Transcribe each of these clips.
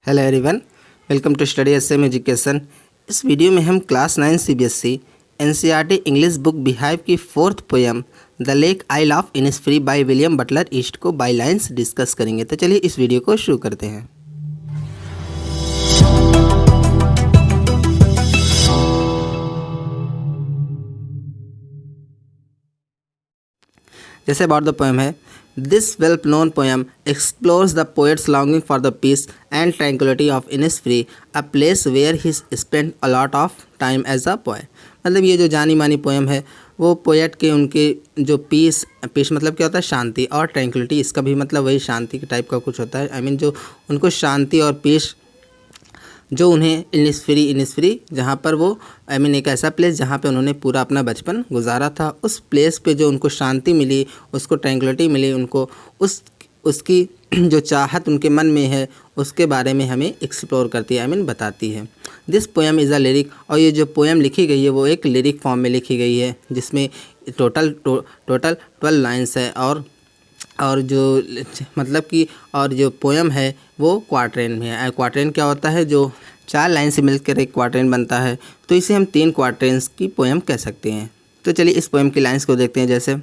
Hello everyone, welcome to study SM education. इस video में हम class 9 CBSE NCERT English book Beehive की fourth poem the lake isle of Innisfree by William Butler ईस्ट को by lines discuss करेंगे। तो चलिए इस वीडियो को शुरू करते हैं। जैसे अबाउट द पोएम है, this well known poem explores the poet's longing for the peace and tranquillity of Innisfree, a place where he spend a lot of time as a poet. मतलब ये जो जानी मानी पोएम है वो poet के उनके जो पीस मतलब क्या होता है, शांति, और ट्रैंक्विलिटी, इसका भी मतलब वही शांति के टाइप का कुछ होता है। I mean जो उनको शांति और पीस जो उन्हें इनिसफ्री जहाँ पर वो एक ऐसा प्लेस जहाँ पे उन्होंने पूरा अपना बचपन गुजारा था, उस प्लेस पे जो उनको शांति मिली, उसको ट्रैंक्विलिटी मिली, उनको उसकी जो चाहत उनके मन में है उसके बारे में हमें एक्सप्लोर करती है, बताती है। This poem is a lyric, और ये जो पोएम लिखी गई है वो एक लिरिक फॉर्म में लिखी गई है जिसमें टोटल 12 लाइन्स है, और जो मतलब कि और जो पोएम है वो क्वार्टेन में है। क्वार्टेन क्या होता है, जो 4 लाइन से मिलकर एक क्वार्टेन बनता है, तो इसे हम 3 क्वार्टेन्स की पोएम कह सकते हैं। तो चलिए इस पोएम की लाइन्स को देखते हैं। जैसे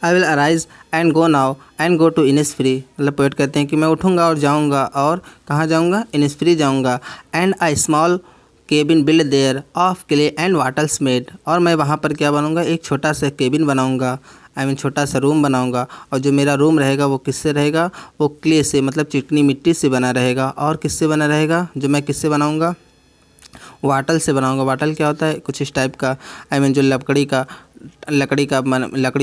I will arise and go now and go to Innisfree, मतलब पोएट कहते हैं कि मैं उठूँगा और जाऊँगा, और कहाँ जाऊँगा, इनिसफ्री जाऊँगा। And I small cabin build there of clay and wattles made, और मैं वहाँ पर क्या बनाऊँगा, एक छोटा सा केबिन बनाऊँगा, छोटा सा रूम बनाऊँगा, और जो मेरा रूम रहेगा वो किससे रहेगा, वो क्ले से, मतलब चिकनी मिट्टी से बना रहेगा। और किससे बना रहेगा, जो मैं किससे बनाऊँगा, वाटल से बनाऊँगा। वाटल क्या होता है, कुछ इस टाइप का, जो लकड़ी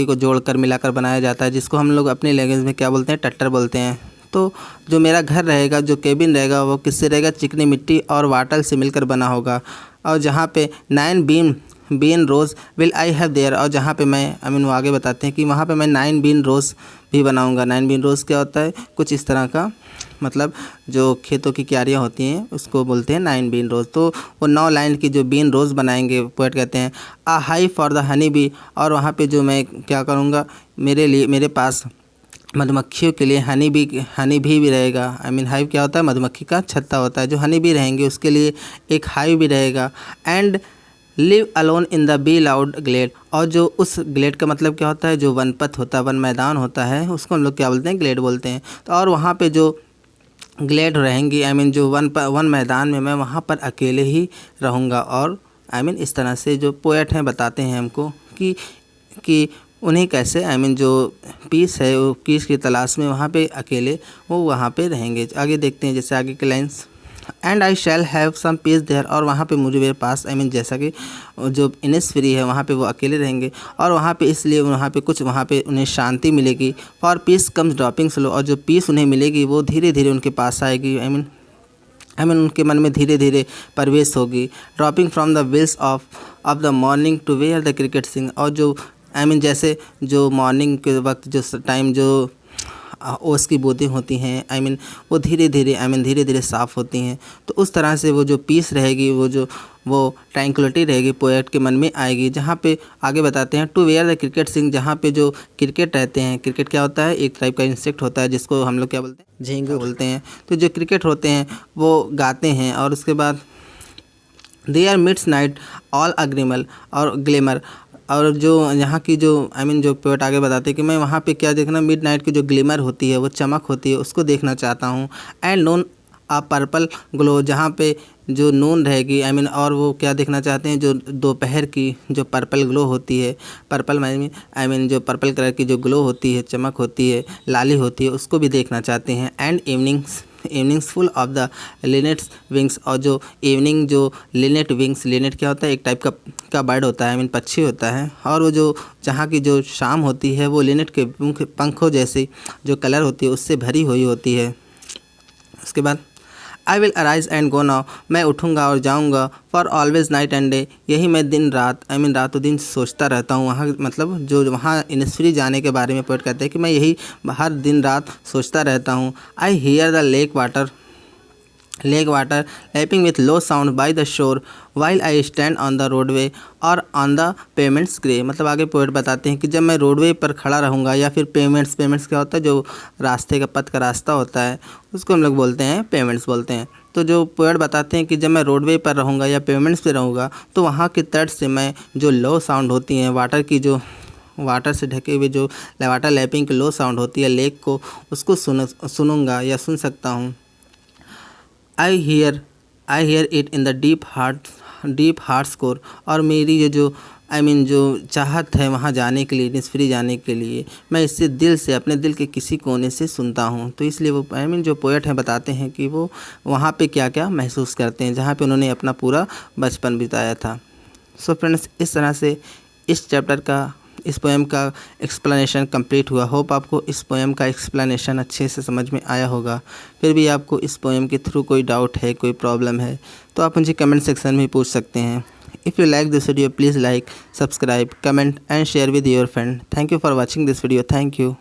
को जोड़कर मिलाकर बनाया जाता है, जिसको हम लोग अपने लैंग्वेज में क्या बोलते हैं, टट्टर बोलते हैं। तो जो मेरा घर रहेगा, जो केबिन रहेगा, वो किससे रहेगा, चिकनी मिट्टी और वाटल से मिलकर बना होगा। और जहाँ पे 9 bean rows will I have there, और जहाँ पे मैं वो आगे बताते हैं कि वहाँ पे मैं 9 बीन रोज़ भी बनाऊँगा। 9 बीन रोज़ क्या होता है, कुछ इस तरह का, मतलब जो खेतों की क्यारियाँ होती हैं उसको बोलते हैं 9 बीन रोज़। तो वो 9 लाइन की जो बीन रोज़ बनाएंगे, पोएट कहते हैं a hive for the honey bee, और वहाँ पे जो मैं क्या करूँगा, मेरे पास मधुमक्खियों के लिए हनी भी रहेगा। हाइव क्या होता है, मधुमक्खी का छत्ता होता है। जो हनी भी रहेंगे उसके लिए एक हाइव भी रहेगा। And live alone in the bee loud glade, और जो उस ग्लेड का मतलब क्या होता है, जो वनपथ होता है, वन मैदान होता है, उसको हम लोग क्या बोलते हैं, ग्लेड बोलते हैं। तो और वहाँ पे जो ग्लेड रहेंगी, जो वन मैदान में मैं वहाँ पर अकेले ही रहूँगा। और इस तरह से जो पोएट हैं बताते हैं हमको कि उन्हें कैसे जो पीस है, वो पीस की तलाश में वहाँ पे अकेले वो वहाँ पे रहेंगे। आगे देखते हैं, जैसे आगे के lines, and I shall have some peace there, और वहाँ पे मेरे पास जैसा कि जो इनिसफ्री है वहाँ पे वो अकेले रहेंगे, और वहाँ पे इसलिए वहाँ पे उन्हें शांति मिलेगी। For piece comes dropping slow, और जो पीस उन्हें मिलेगी वो धीरे धीरे उनके पास आएगी। उनके मन में धीरे धीरे प्रवेश होगी। Dropping from the veils of the morning to where the cricket sing, और जो जैसे जो मॉर्निंग के वक्त जो टाइम जो ओस की बूंदें होती हैं, वो धीरे धीरे साफ़ होती हैं। तो उस तरह से वो जो पीस रहेगी, वो ट्रैंक्विलिटी रहेगी, पोएट के मन में आएगी। जहाँ पे आगे बताते हैं टू वेयर द क्रिकेट सिंग, जहाँ पे जो क्रिकेट रहते हैं, क्रिकेट क्या होता है, एक टाइप का इंसेक्ट होता है जिसको हम लोग क्या बोलते हैं, झींगे बोलते हैं। तो जो क्रिकेट होते हैं वो गाते हैं। और उसके बाद देयर मिड्स नाइट ऑल अग्रिमल और ग्लेमर, और जो यहाँ की जो जो पोएट आगे बताते हैं कि मैं वहाँ पे क्या देखना, मिड नाइट की जो ग्लिमर होती है, वो चमक होती है, उसको देखना चाहता हूँ। And noon a purple glow, जहाँ पे जो नून रहेगी, और वो क्या देखना चाहते हैं, जो दोपहर की जो पर्पल ग्लो होती है, पर्पल जो पर्पल कलर की जो ग्लो होती है, चमक होती है, लाली होती है, उसको भी देखना चाहते हैं। And evenings full of the linnet's wings, और जो इवनिंग जो लिनेट विंग्स, लिनेट क्या होता है, एक टाइप का बर्ड होता है, पक्षी होता है। और वो जो जहाँ की जो शाम होती है वो लिनेट के पंखों जैसी जो कलर होती है उससे भरी हुई होती है। उसके बाद आई will arise and go now, मैं उठूँगा और जाऊँगा। For always night and day, यही मैं दिन रात रातों दिन सोचता रहता हूँ। वहाँ मतलब जो वहाँ इनिसफ्री जाने के बारे में पोएट कहते हैं कि मैं यही हर दिन रात सोचता रहता हूँ। I hear the lake water lake water lapping with low sound by the shore while I stand on the roadway और ऑन द पेमेंट्स ग्रे। मतलब आगे पोएट बताते हैं कि जब मैं रोडवे पर खड़ा रहूँगा या फिर पेमेंट्स क्या होता है, जो रास्ते का पथ का रास्ता होता है उसको हम लोग बोलते हैं पेमेंट्स बोलते हैं। तो जो पोएट बताते हैं कि जब मैं रोडवे पर रहूँगा या पेमेंट्स पे रहूँगा तो वहाँ की तट से मैं जो लो साउंड होती हैं वाटर की, जो वाटर से ढके हुए जो वाटर लैपिंग की लो साउंड होती है लेक को, उसको सुनूंगा या सुन सकता हूँ। I hear it in the deep heart score. और मेरी ये जो जो चाहत है वहाँ जाने के लिए, निस्फ्री जाने के लिए, मैं इससे दिल से, अपने दिल के किसी कोने से सुनता हूँ। तो इसलिए वो जो पोएट हैं बताते हैं कि वो वहाँ पे क्या क्या महसूस करते हैं जहाँ पे उन्होंने अपना पूरा बचपन बिताया था। सो फ्रेंड्स, इस तरह से इस चैप्टर का, इस पोएम का एक्सप्लेनेशन कंप्लीट हुआ। होप आपको इस पोएम का एक्सप्लेनेशन अच्छे से समझ में आया होगा। फिर भी आपको इस पोएम के थ्रू कोई डाउट है, कोई प्रॉब्लम है, तो आप मुझे कमेंट सेक्शन में पूछ सकते हैं। If you like this video please like, subscribe, comment and share with your friend. Thank you for watching this video. Thank you.